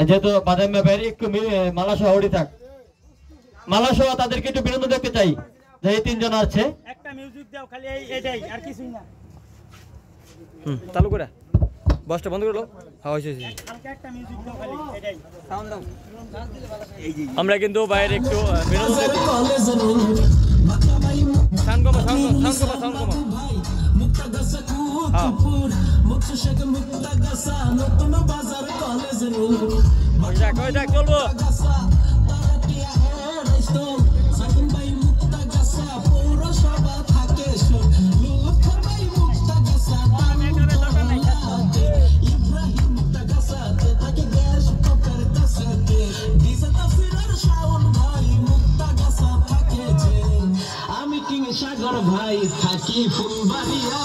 যেহেতু বাদাম ব্যাপারে একটু মালা সহ ওড়ি থাক, মালা সহ তাদেরকে একটু বিনোদন দেখতে চাই যে এই তিনজন আছে। একটা মিউজিক দাও খালি এইটাই আর কিছুই না। চালু করে বসটা বন্ধ করলো। হালকা একটা মিউজিক দাও খালি এইটাই সাউন্ড দাও। আমরা কিন্তু বাইরে একটু বিনোদন দেখি। সাউন্ড কমা, সাউন্ড কমা। ওই যাক চলবো। আমি কিং সাগর ভাই থাকি ফুলবাড়িয়া।